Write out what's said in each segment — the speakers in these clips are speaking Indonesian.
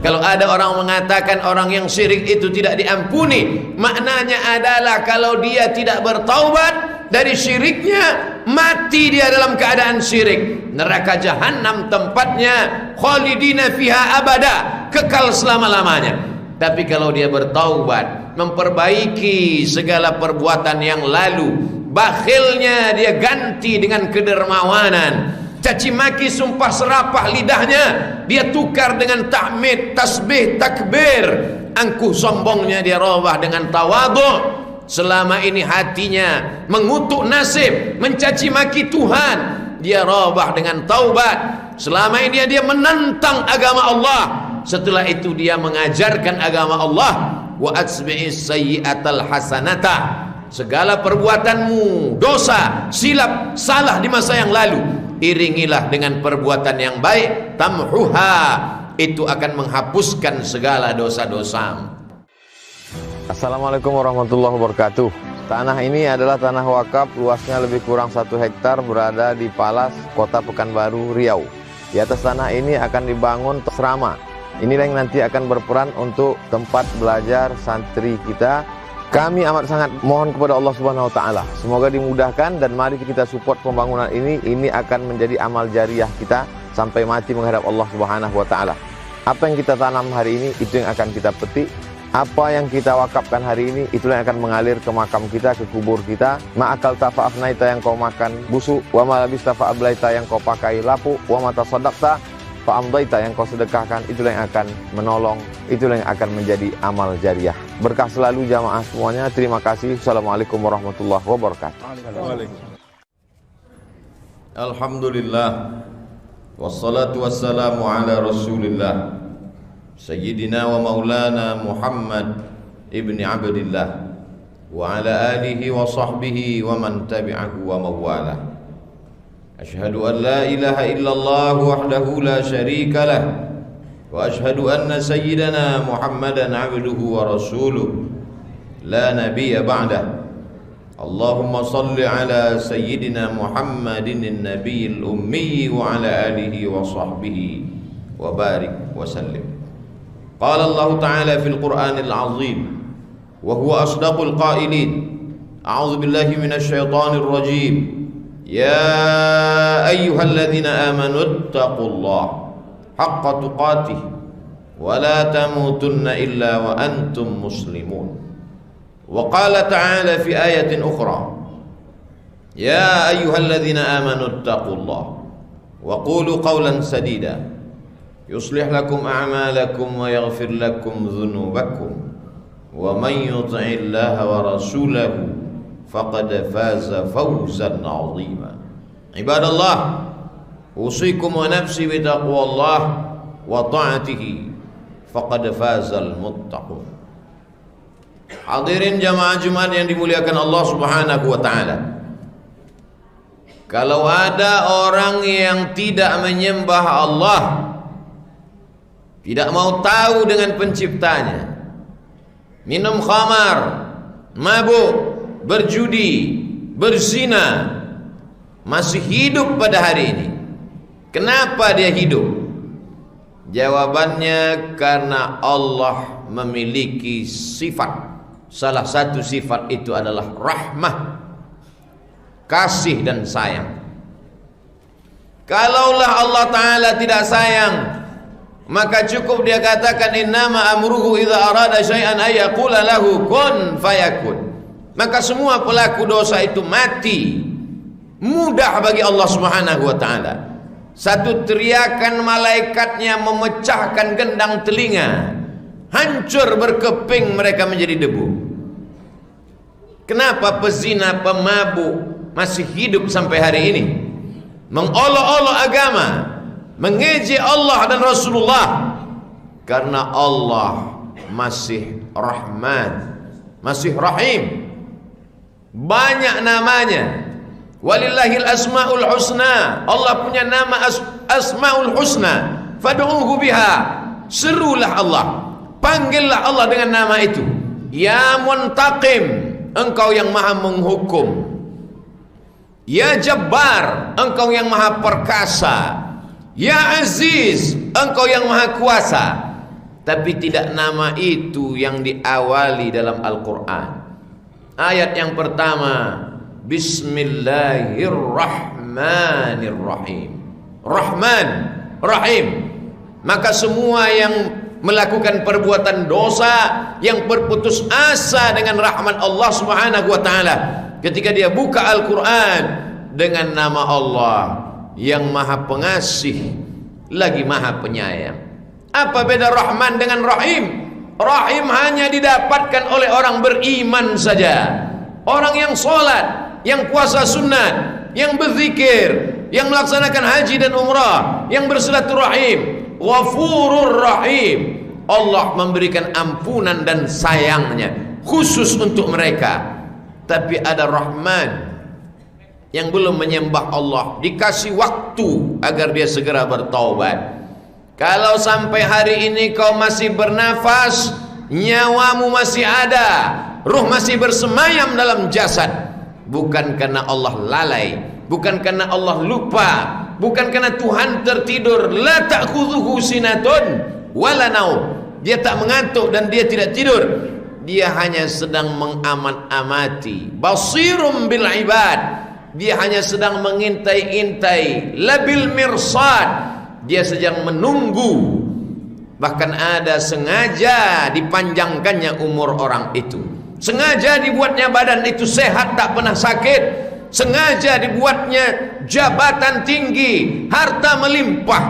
Kalau ada orang mengatakan orang yang syirik itu tidak diampuni, maknanya adalah kalau dia tidak bertaubat dari syiriknya, mati dia dalam keadaan syirik, neraka jahanam tempatnya, khalidina fiha abada, kekal selama-lamanya. Tapi kalau dia bertaubat, memperbaiki segala perbuatan yang lalu, bakhilnya dia ganti dengan kedermawanan, caci maki sumpah serapah lidahnya dia tukar dengan tahmid, tasbih, takbir, angkuh sombongnya dia robah dengan tawadhu. Selama ini hatinya mengutuk nasib, mencaci maki Tuhan, dia robah dengan taubat. Selama ini dia menentang agama Allah, setelah itu dia mengajarkan agama Allah. Wa atsbi'is sayyi'atal hasanata, segala perbuatanmu dosa, silap, salah di masa yang lalu, iringilah dengan perbuatan yang baik, tamhuha, itu akan menghapuskan segala dosa-dosamu. Assalamualaikum warahmatullahi wabarakatuh. Tanah ini adalah tanah wakaf, luasnya lebih kurang 1 hektar, berada di Palas, Kota Pekanbaru, Riau. Di atas tanah ini akan dibangun asrama. Inilah yang nanti akan berperan untuk tempat belajar santri kita. Kami amat sangat mohon kepada Allah Subhanahu wa taala, semoga dimudahkan dan mari kita support pembangunan ini. Ini akan menjadi amal jariah kita sampai mati menghadap Allah Subhanahu wa taala. Apa yang kita tanam hari ini, itu yang akan kita petik. Apa yang kita wakafkan hari ini, itulah yang akan mengalir ke makam kita, ke kubur kita. Ma'akal tafa'afnaita, yang kau makan busuk, wa malabista fa'ablaita, yang kau pakai lapuk, wa mata sadaqta fa'amdaita, yang kau sedekahkan, itulah yang akan menolong, itulah yang akan menjadi amal jariah. Berkah selalu jamaah semuanya. Terima kasih. Assalamualaikum warahmatullahi wabarakatuh. Alhamdulillah, wassalatu wassalamu ala rasulillah Sayyidina wa maulana Muhammad ibni Abdillah wa ala alihi wa sahbihi wa man tabi'ahu wa mawala. Ashhadu an la ilaha illallah wahdahu la syarika lah, wa ashhadu anna sayyidana Muhammadan abduhu wa rasuluh la nabiyya ba'dah. Allahumma salli ala sayyidina Muhammadin an-nabiyil ummi wa ala alihi wa sahbihi wa barik wa sallim. Qala Allah Ta'ala fil Qur'anil Azim wa huwa asdaqul qailin. A'udzu billahi minasy syaithanir rajim. Ya ayyuhalladzina amanu ittaqullaha haqqa tuqatih wa la tamutunna illa wa antum muslimun. Wa qala ta'ala fi ayatin ukhra, ya ayyuhalladzina amanu ittaqullaha wa qulu qawlan sadida yuslih lakum a'malakum wa yaghfir lakum dhunubakum wa man yuti'illaha wa rasulahu faqad faza fawzan 'azima. Ibadallah, usikum wa nafsi bi taqwallah wa ta'atihi faqad fazal muttaqun. Hadirin jamaah Jumat yang dimuliakan Allah Subhanahu wa taala. Kalau ada orang yang tidak menyembah Allah, tidak mau tahu dengan penciptanya, minum khamar, mabuk, berjudi, berzina, masih hidup pada hari ini. Kenapa dia hidup? Jawabannya karena Allah memiliki sifat. Salah satu sifat itu adalah rahmah, kasih dan sayang. Kalaulah Allah Ta'ala tidak sayang, maka cukup dia katakan innama amruhu idza arada syai'an ay yaqula lahu kun fayakun. Maka semua pelaku dosa itu mati. Mudah bagi Allah Subhanahu wa taala. Satu teriakan malaikatnya memecahkan gendang telinga, hancur berkeping mereka menjadi debu. Kenapa pezina, pemabuk masih hidup sampai hari ini? Mengolok-olok agama, mengejek Allah dan Rasulullah. Karena Allah masih Rahman, masih Rahim, banyak namanya. Walillahil asmaul husna, Allah punya nama asmaul husna, fad'uhu biha. Serulah Allah, panggillah Allah dengan nama itu. Ya Muntaqim, engkau yang maha menghukum. Ya Jabbar, engkau yang maha perkasa. Ya Aziz, engkau yang maha kuasa. tapi tidak nama itu yang diawali dalam Al-Quran. Ayat yang pertama, Bismillahirrahmanirrahim. Rahman, Rahim. Maka semua yang melakukan perbuatan dosa, yang berputus asa dengan rahmat Allah Subhanahu wa taala, ketika dia buka Al-Quran dengan nama Allah yang Maha Pengasih lagi Maha Penyayang. Apa beda Rahman dengan Rahim? Rahim hanya didapatkan oleh orang beriman saja, orang yang sholat, yang puasa sunat, yang berzikir, yang melaksanakan haji dan umrah, yang bersilaturahim. Ghafurur Rahim. Allah memberikan ampunan dan sayangnya khusus untuk mereka. Tapi ada Rahman yang belum menyembah Allah, dikasih waktu agar dia segera bertaubat. Kalau sampai hari ini kau masih bernafas, nyawamu masih ada, ruh masih bersemayam dalam jasad, bukan karena Allah lalai, bukan karena Allah lupa, bukan karena Tuhan tertidur. La ta'khudhuhu sinatun wala naum. Dia tak mengantuk dan dia tidak tidur. Dia hanya sedang mengamat-amati. Basirum bil ibad. Dia hanya sedang mengintai-intai. Labil mirsad. Dia sedang menunggu. Bahkan ada sengaja dipanjangkannya umur orang itu, sengaja dibuatnya badan itu sehat, tak pernah sakit, sengaja dibuatnya jabatan tinggi, harta melimpah.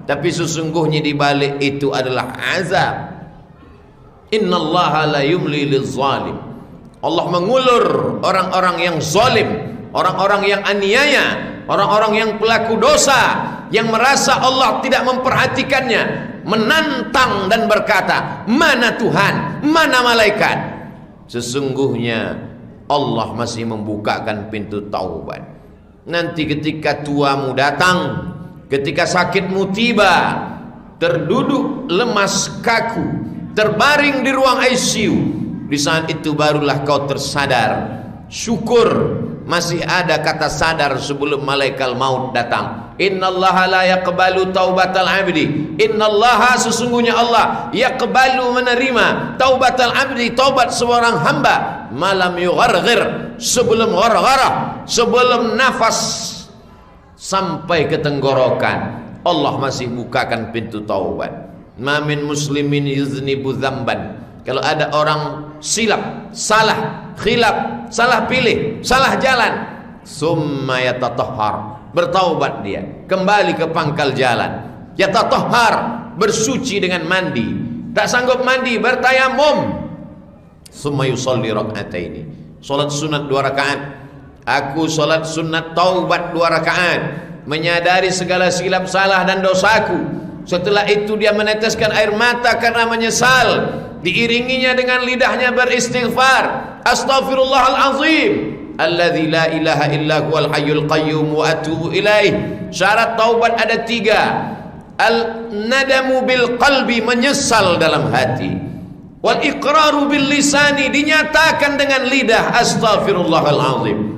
Tapi sesungguhnya di balik itu adalah azab. Innallaha la yumli lizzalim. Allah mengulur orang-orang yang zalim, orang-orang yang aniaya, orang-orang yang pelaku dosa, yang merasa Allah tidak memperhatikannya, menantang dan berkata, mana Tuhan, mana malaikat. Sesungguhnya Allah masih membukakan pintu taubat. Nanti ketika tuamu datang, ketika sakitmu tiba, terduduk lemas kaku, terbaring di ruang ICU, di saat itu barulah kau tersadar. Syukur masih ada kata sadar sebelum malaikat maut datang. Innallaha la yaqbalu taubatal abdi. Innallaha, sesungguhnya Allah, yaqbalu, menerima taubatal abdi, taubat seorang hamba, malam yugharghir, sebelum ghargharah, sebelum nafas sampai ke tenggorokan. Allah masih bukakan pintu taubat. Ma min muslimin yuznibu dzamban. Kalau ada orang silap, salah, khilaf, salah pilih, salah jalan, summa yatatahhar, bertaubat dia, kembali ke pangkal jalan. Yatatahhar, bersuci dengan mandi. Tak sanggup mandi, bertayamum. Summa yusalli rak'ataini, salat sunat 2 rakaat. Aku salat sunat taubat 2 rakaat, menyadari segala silap, salah dan dosaku. Setelah itu dia meneteskan air mata karena menyesal, diiringinya dengan lidahnya beristighfar, astaghfirullahalazim alladzi la ilaha illa huwal hayyul qayyum wa atubu ilaih. Syarat taubat ada 3. Al-nadamu bil qalbi, menyesal dalam hati. Wal iqraru bil lisani, dinyatakan dengan lidah, astaghfirullahalazim.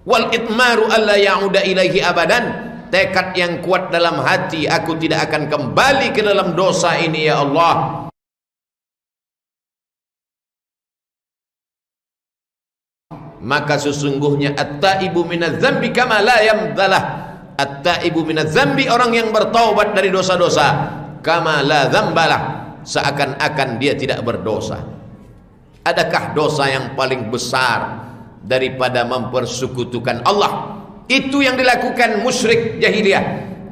Wal itmaru alla ya'uda ilaihi abadan, tekad yang kuat dalam hati, aku tidak akan kembali ke dalam dosa ini ya Allah. Maka sesungguhnya at-taibu minadz-dzambi kama la yamdalah. At-taibu minadz-dzambi, orang yang bertaubat dari dosa-dosa, kama la dzambalah, seakan-akan dia tidak berdosa. Adakah dosa yang paling besar daripada mempersekutukan Allah? Itu yang dilakukan musyrik jahiliyah,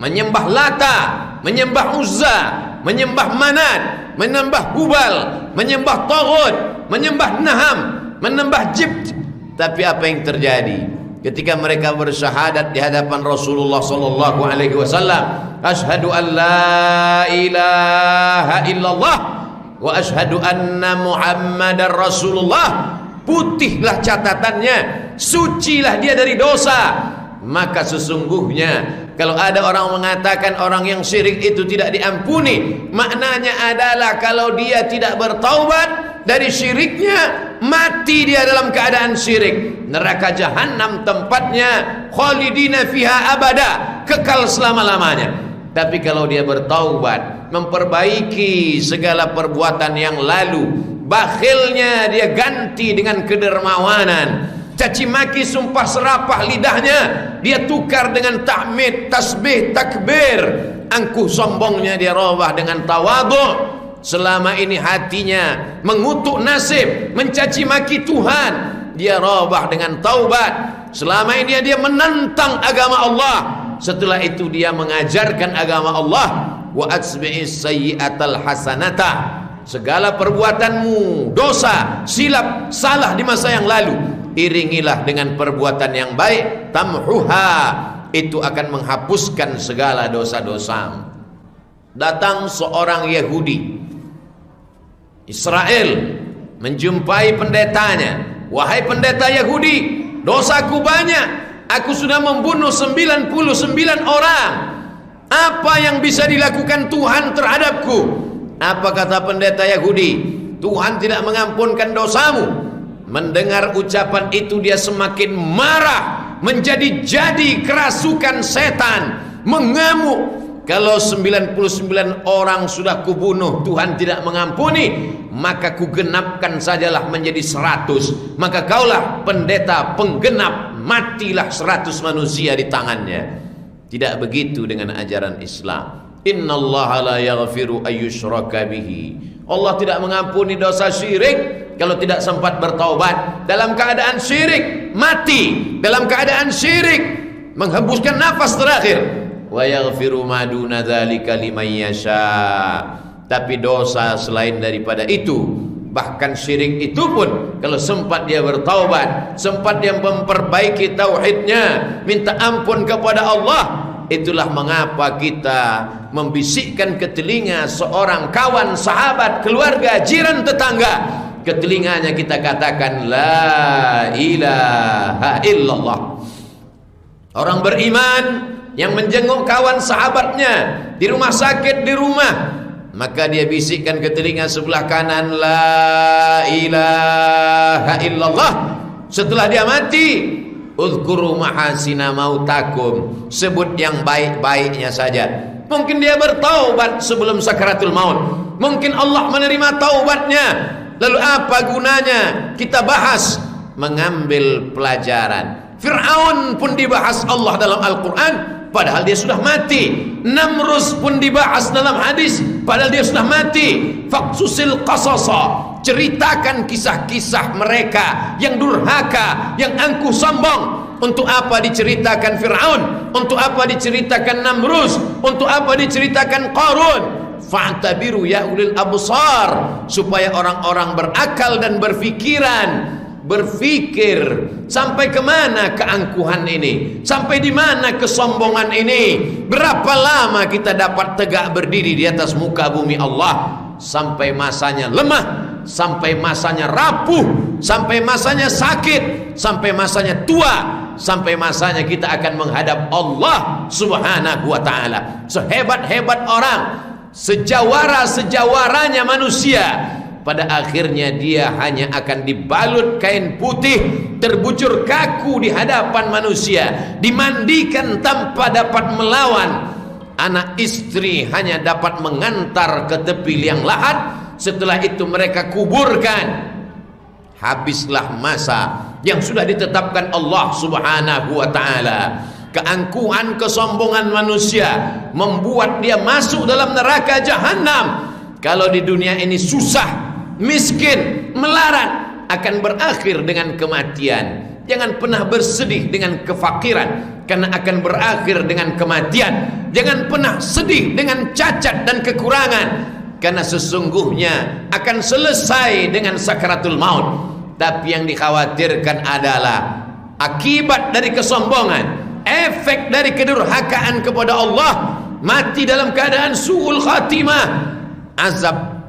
menyembah Lata, menyembah Uzza, menyembah Manat, menyembah Hubal, menyembah Taghut, menyembah Naham, menyembah Jibt. Tapi apa yang terjadi ketika mereka bersyahadat di hadapan Rasulullah sallallahu alaihi wasallam, asyhadu an la ilaha illallah wa asyhadu anna Muhammadar Rasulullah, putihlah catatannya, sucilah dia dari dosa. Maka sesungguhnya kalau ada orang mengatakan orang yang syirik itu tidak diampuni, maknanya adalah kalau dia tidak bertaubat dari syiriknya, mati dia dalam keadaan syirik, neraka jahanam tempatnya, khalidina fiha abada, kekal selama-lamanya. Tapi kalau dia bertaubat, memperbaiki segala perbuatan yang lalu, bakhilnya dia ganti dengan kedermawanan, caci maki sumpah serapah lidahnya dia tukar dengan tahmid, tasbih, takbir, angkuh sombongnya dia robah dengan tawadhu. Selama ini hatinya mengutuk nasib, mencaci maki Tuhan, dia robah dengan taubat. Selama ini dia menentang agama Allah, setelah itu dia mengajarkan agama Allah. Wa atsbi'is sayyi'atal hasanata, segala perbuatanmu dosa, silap, salah di masa yang lalu, iringilah dengan perbuatan yang baik, tamhuha, itu akan menghapuskan segala dosa-dosa. Datang seorang Yahudi Israel menjumpai pendetanya. Wahai pendeta Yahudi, dosaku banyak, aku sudah membunuh 99 orang. Apa yang bisa dilakukan Tuhan terhadapku? Apa kata pendeta Yahudi? Tuhan tidak mengampunkan dosamu. Mendengar ucapan itu dia semakin marah, menjadi-jadi kerasukan setan, mengamuk. Kalau 99 orang sudah kubunuh, Tuhan tidak mengampuni, maka kugenapkan sajalah menjadi 100. Maka kaulah pendeta penggenap, matilah 100 manusia di tangannya. Tidak begitu dengan ajaran Islam. Innallaha la yaghfiru ayyushraka bihi. Allah tidak mengampuni dosa syirik kalau tidak sempat bertaubat. Dalam keadaan syirik mati, dalam keadaan syirik menghembuskan nafas terakhir. Wa yaghfiru ma duna dzalika liman yasha. Tapi dosa selain daripada itu, bahkan syirik itu pun kalau sempat dia bertaubat, sempat dia memperbaiki tauhidnya, minta ampun kepada Allah, itulah mengapa kita membisikkan ke telinga seorang kawan, sahabat, keluarga, jiran, tetangga, ke telinganya kita katakan la ilaha illallah. Orang beriman yang menjenguk kawan sahabatnya di rumah sakit, di rumah, maka dia bisikkan ke telinga sebelah kanan la ilaha illallah. Setelah dia mati, uzkuru mahasina mautakum, sebut yang baik-baiknya saja. Mungkin dia bertaubat sebelum sakaratul maut, mungkin Allah menerima taubatnya. Lalu apa gunanya kita bahas? Mengambil pelajaran. Fir'aun pun dibahas Allah dalam Al-Quran, padahal dia sudah mati. Namrus pun dibahas dalam hadis, padahal dia sudah mati. Faqsusil qasasa, ceritakan kisah-kisah mereka yang durhaka, yang angkuh sombong. Untuk apa diceritakan Fir'aun? Untuk apa diceritakan Namrus? Untuk apa diceritakan Qarun? Fa'tabiru ya ulil absar, supaya orang-orang berakal dan berfikiran, berfikir sampai kemana keangkuhan ini, sampai di mana kesombongan ini. Berapa lama kita dapat tegak berdiri di atas muka bumi Allah? Sampai masanya lemah, sampai masanya rapuh, sampai masanya sakit, sampai masanya tua, sampai masanya kita akan menghadap Allah subhanahu wa ta'ala. Sehebat-hebat orang, sejawara-sejawaranya manusia, pada akhirnya dia hanya akan dibalut kain putih, terbujur kaku di hadapan manusia, dimandikan tanpa dapat melawan. Anak istri hanya dapat mengantar ke tepi liang lahat, setelah itu mereka kuburkan. Habislah masa yang sudah ditetapkan Allah subhanahu wa ta'ala. Keangkuhan, kesombongan manusia membuat dia masuk dalam neraka jahanam. Kalau di dunia ini susah, miskin, melarat, akan berakhir dengan kematian. Jangan pernah bersedih dengan kefakiran, karena akan berakhir dengan kematian. Jangan pernah sedih dengan cacat dan kekurangan, karena sesungguhnya akan selesai dengan sakaratul maut. Tapi yang dikhawatirkan adalah akibat dari kesombongan, efek dari kedurhakaan kepada Allah, mati dalam keadaan su'ul khatimah. Azab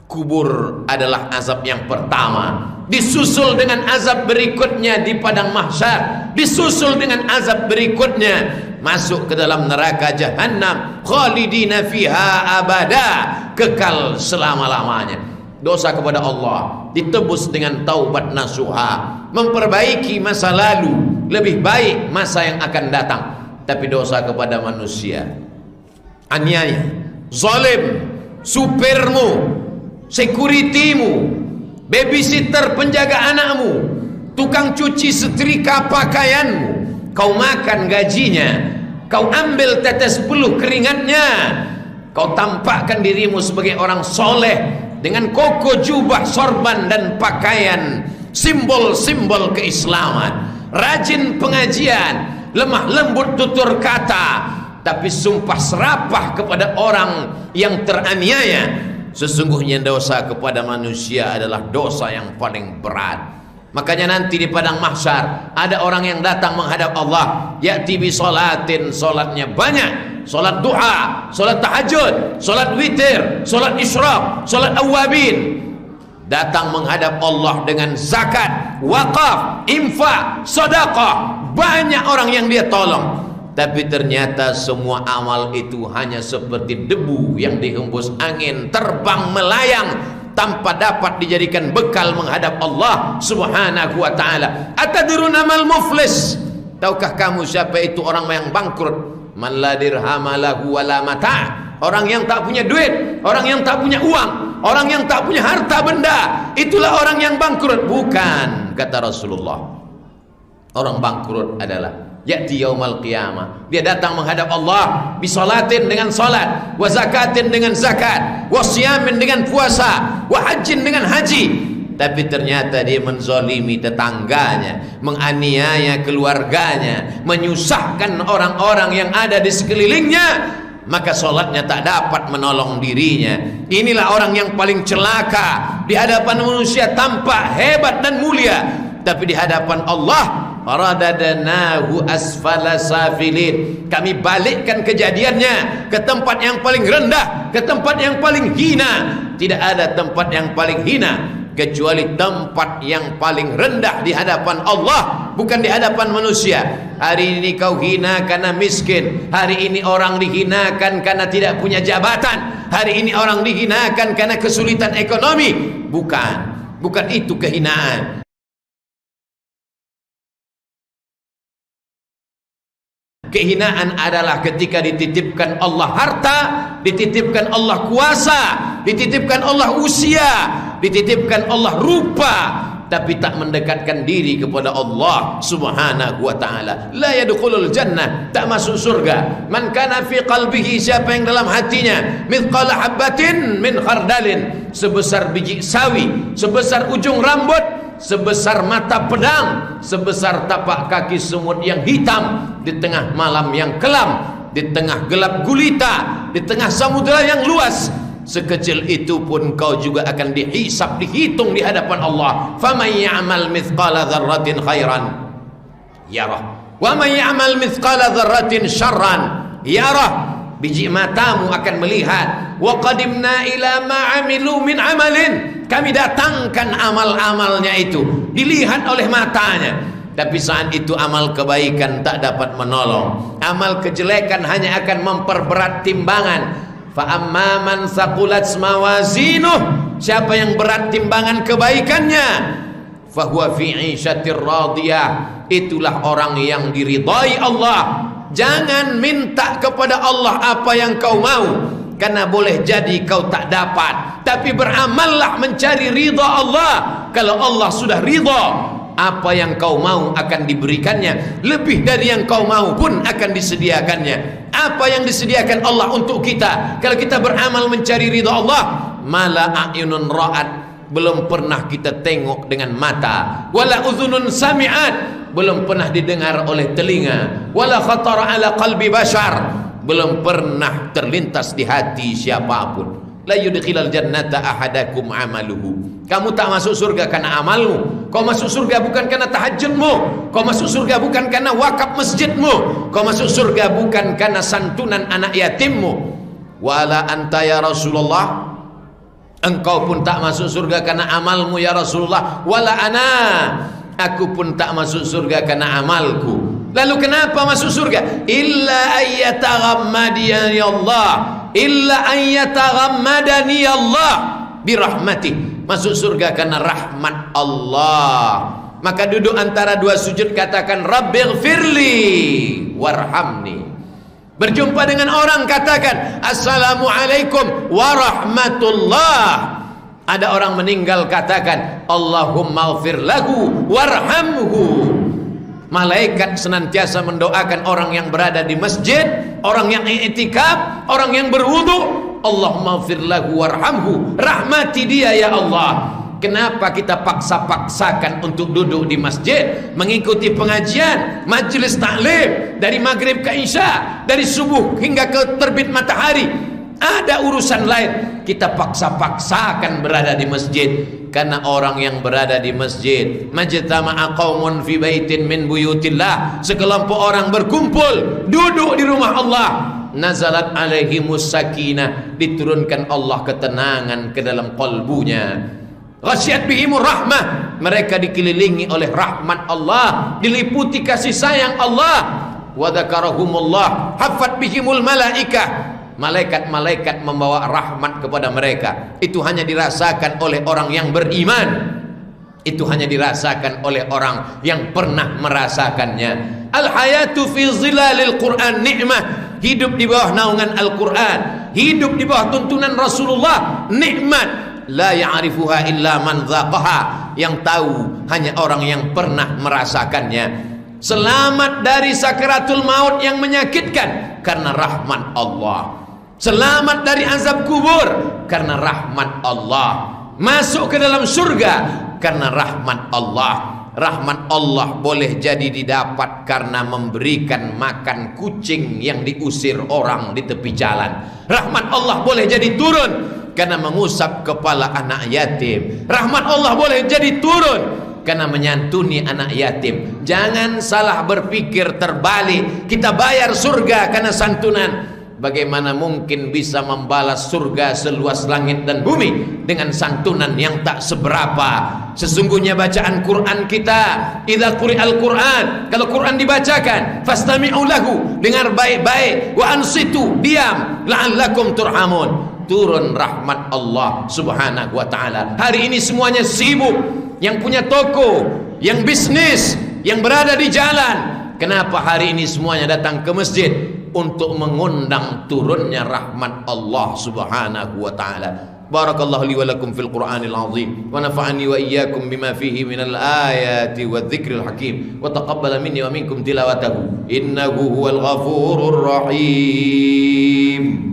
kubur adalah azab yang pertama, disusul dengan azab berikutnya di padang mahsyar, disusul dengan azab berikutnya masuk ke dalam neraka jahanam, khalidina fiha abada, kekal selama-lamanya. Dosa kepada Allah ditebus dengan taubat nasuha, memperbaiki masa lalu, lebih baik masa yang akan datang. Tapi dosa kepada manusia, aniaya, zalim, supirmu, sekuritimu, babysitter penjaga anakmu, tukang cuci setrika pakaianmu, kau makan gajinya, kau ambil tetes peluh keringatnya, kau tampakkan dirimu sebagai orang soleh dengan koko, jubah, sorban dan pakaian simbol-simbol keislaman, rajin pengajian, lemah lembut tutur kata, tapi sumpah serapah kepada orang yang teraniaya. Sesungguhnya dosa kepada manusia adalah dosa yang paling berat. Makanya nanti di padang mahsyar ada orang yang datang menghadap Allah, ya'ti bi salatin, salatnya banyak, salat duha, salat tahajud, salat witir, salat isyraq, salat awabin. Datang menghadap Allah dengan zakat, wakaf, infak, sedekah. Banyak orang yang dia tolong, tapi ternyata semua amal itu hanya seperti debu yang dihembus angin, terbang melayang tanpa dapat dijadikan bekal menghadap Allah Subhanahu wa ta'ala. Atadruna mal muflis? Tahukah kamu siapa itu orang yang bangkrut? Man la dirhama lahu wala mata'. Orang yang tak punya duit, orang yang tak punya uang, orang yang tak punya harta benda, itulah orang yang bangkrut. Bukan, kata Rasulullah. Orang bangkrut adalah ya'ti yaumal qiyamah, dia datang menghadap Allah bisolatin dengan salat, wa zakatin dengan zakat, wa siyamin dengan puasa, wa hajjin dengan haji, tapi ternyata dia menzalimi tetangganya, menganiaya keluarganya, menyusahkan orang-orang yang ada di sekelilingnya, maka solatnya tak dapat menolong dirinya. Inilah orang yang paling celaka. Di hadapan manusia tampak hebat dan mulia, tapi di hadapan Allah radadnahu asfala safilin, kami balikkan kejadiannya ke tempat yang paling rendah, ke tempat yang paling hina. Tidak ada tempat yang paling hina kecuali tempat yang paling rendah di hadapan Allah, bukan di hadapan manusia. Hari ini kau hina karena miskin, hari ini orang dihinakan karena tidak punya jabatan, hari ini orang dihinakan karena kesulitan ekonomi. Bukan itu kehinaan. Kehinaan adalah ketika dititipkan Allah harta, dititipkan Allah kuasa, dititipkan Allah usia, dititipkan Allah rupa, tapi tak mendekatkan diri kepada Allah Subhanahu wa ta'ala. La yadkhulul jannah, tak masuk surga. Man kana fi qalbihi, siapa yang dalam hatinya mithqala habatin min khardalin, sebesar biji sawi, sebesar ujung rambut, sebesar mata pedang, sebesar tapak kaki semut yang hitam, di tengah malam yang kelam, di tengah gelap gulita, di tengah samudera yang luas, sekecil itu pun kau juga akan dihisab, dihitung di hadapan Allah. Faman ya'mal mithqala dzarratin khairan yarah, wa man ya'mal mithqala dzarratin syarran yarah. Biji matamu akan melihat. Wa qadimna ila ma 'amilu min 'amalin, kami datangkan amal-amalnya itu, dilihat oleh matanya, tapi saat itu amal kebaikan tak dapat menolong, amal kejelekan hanya akan memperberat timbangan. Fa amma man thaqulat mawazinuh, siapa yang berat timbangan kebaikannya, fa huwa fi 'ishatir radiyah, itulah orang yang diridai Allah. Jangan minta kepada Allah apa yang kau mau, karena boleh jadi kau tak dapat. Tapi beramallah mencari ridha Allah. Kalau Allah sudah ridha, apa yang kau mau akan diberikannya, lebih dari yang kau mau pun akan disediakannya. Apa yang disediakan Allah untuk kita kalau kita beramal mencari ridha Allah? Mala a'yunun ra'at, belum pernah kita tengok dengan mata, wala udhunun sami'at, belum pernah didengar oleh telinga, wala khatara ala qalbi bashar, belum pernah terlintas di hati siapapun. La yudkhilal jannata ahadakum amaluhu, kamu tak masuk surga karena amalmu, kau masuk surga bukan karena tahajudmu, kau masuk surga bukan karena wakaf masjidmu, kau masuk surga bukan karena santunan anak yatimmu. Wala anta ya Rasulullah, engkau pun tak masuk surga karena amalmu ya Rasulullah. Wala ana, aku pun tak masuk surga karena amalku. Lalu kenapa masuk surga? Illa ayyataghammadani Allah, illa ayyataghammadani Allah birahmatih, masuk surga karena rahmat Allah. Maka duduk antara dua sujud katakan Rabbighfirli warhamni. Berjumpa dengan orang, katakan Assalamualaikum warahmatullah. Ada orang meninggal, katakan Allahumma ighfir lahu warhamhu. Malaikat senantiasa mendoakan orang yang berada di masjid, orang yang i'tikaf, orang yang berwudu. Allahumma ighfir lahu warhamhu, rahmati dia ya Allah. Kenapa kita paksa-paksakan untuk duduk di masjid, mengikuti pengajian, majelis taklim dari maghrib ke isya, dari subuh hingga ke terbit matahari? Ada urusan lain, kita paksa-paksakan berada di masjid. Karena orang yang berada di masjid, majtama'a qaumun fi baitin min buyutillah, sekelompok orang berkumpul duduk di rumah Allah, nazalat alaihimus sakinah, diturunkan Allah ketenangan ke dalam qalbunya. Ghasyat bihimur rahmah, mereka dikelilingi oleh rahmat Allah, diliputi kasih sayang Allah. Wa dzakarahumullah, hafat bihimul malaikah, malaikat-malaikat membawa rahmat kepada mereka. Itu hanya dirasakan oleh orang yang beriman. Itu hanya dirasakan oleh orang yang pernah merasakannya. Al-hayatu fi zilalil Qur'an ni'mah. Hidup di bawah naungan Al-Quran, hidup di bawah tuntunan Rasulullah, nikmat. La ya'rifuha illa man dzaqaha, yang tahu hanya orang yang pernah merasakannya. Selamat dari sakaratul maut yang menyakitkan karena rahmat Allah. Selamat dari azab kubur karena rahmat Allah. Masuk ke dalam surga karena rahmat Allah. Rahmat Allah boleh jadi didapat karena memberikan makan kucing yang diusir orang di tepi jalan. Rahmat Allah boleh jadi turun karena mengusap kepala anak yatim. Rahmat Allah boleh jadi turun karena menyantuni anak yatim. Jangan salah berpikir terbalik, kita bayar surga karena santunan. Bagaimana mungkin bisa membalas surga seluas langit dan bumi dengan santunan yang tak seberapa? Sesungguhnya bacaan Quran kita, idza quri'al Quran, kalau Quran dibacakan, fastami'u lahu, dengar baik-baik, wa ansitu, diam, la'allakum turhamun. Turun rahmat Allah subhanahu wa ta'ala. Hari ini semuanya sibuk, yang punya toko, yang bisnis, yang berada di jalan. Kenapa hari ini semuanya datang ke masjid? Untuk mengundang turunnya rahmat Allah subhanahu wa ta'ala. Barakallahu li wa lakum fil Qur'anil azim, wa nafa'ani wa iyyakum bima fihi minal ayati wa dzikril hakim, wa taqabbala minni wa minkum tilawatahu innahu huwal ghafurur rahim.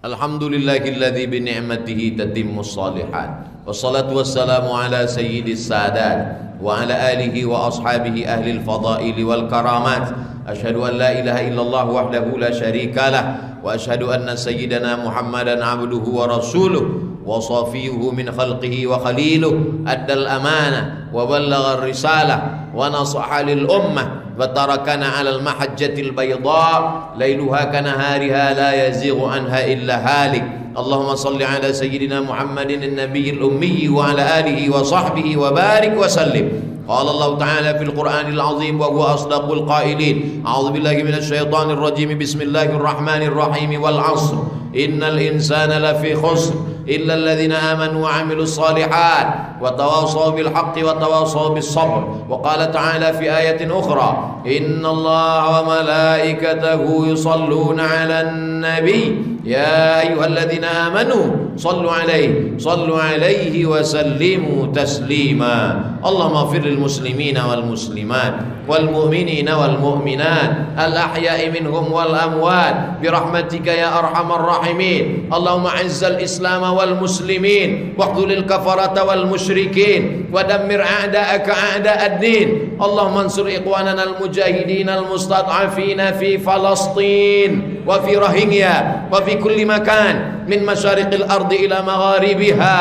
Alhamdulillahilladzi bi ni'matihi tatimmus shalihat. Wassalatu wassalamu ala sayyidis sadat wa ala alihi wa ashabihi ahlil fadail wal karamat. Asyhadu an la ilaha illallah wahdahu la syarika lah, wa asyhadu anna sayyidana Muhammadan abduhu wa rasuluh wa safiyuhu min khalqihi wa khaliluh. Addal amanah wa ballagha ar-risalah wa nasaha lil ummah wa tarakana 'alal mahajjatil bayda lailuha kanahariha la yazighu anha illa halik. Allahumma salli ala sayyidina Muhammadin an-nabiyil ummi wa ala alihi wa sahbihi wa barik wa sallim. Qala Allah ta'ala fil Qur'anil azim wa huwa asdaqul qailin. A'udzu billahi minasy syaithanir rajim. Bismillahirrahmanirrahim. Wal 'ashr innal insana lafi khusr illa alladhina amanu wa 'amilus shalihat wa tawasaw bil haqqi wa tawasaw bis sabr. Wa qala ta'ala fi ayatin ukhra innallaha wa malaikatahu yusalluna 'alan nabiy ya ayyuhalladzina amanu sallu alaihi wa sallimu taslima. Allahumma ighfir lil muslimina wal muslimat wal mu'minina wal mu'minat al ahya'i minhum wal amwat bi rahmatika ya arhamar rahimin. Allahumma izzal islam wal muslimin wa khudhil kafarata wal musyrikin wa dammir a'da'aka a'da'ad din. Allahumma ansur ikhwanana al mujahidin al mustad'afina fi Falastin wa fi Rohingya wa fi kulli makan min masyariqil ardi ila magharibiha.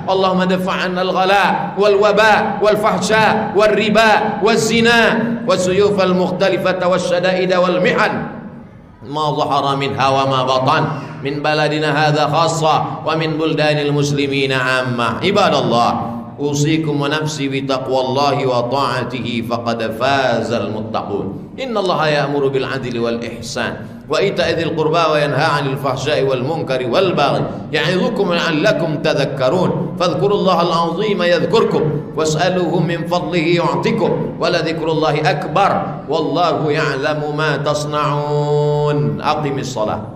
Allahumma dafa' 'anna al-ghala wal waba wal fahsya wal riba wal zina was suyuf al mukhtalifata was shada'id wal mihan ma dhahara minha wa ma batan min baladina hadha khassa wa min buldanil muslimina amma. Ibadallah, usikum wa nafsi bi taqwallahi wa ta'atihi faqad fazal muttaqun. Innallaha ya'muru bil adli wal ihsan wa ita'i dzil qurba wa yanha 'anil fahsya'i wal munkari wal baghi ya'idzukum la'allakum tadhakkarun. Fadhkurullaha al-'azima yadhkurkum was'aluhu min fadlihi yu'tikum wa la dzikrullahi akbar wallahu ya'lamu ma tasna'un. Aqimis shalah.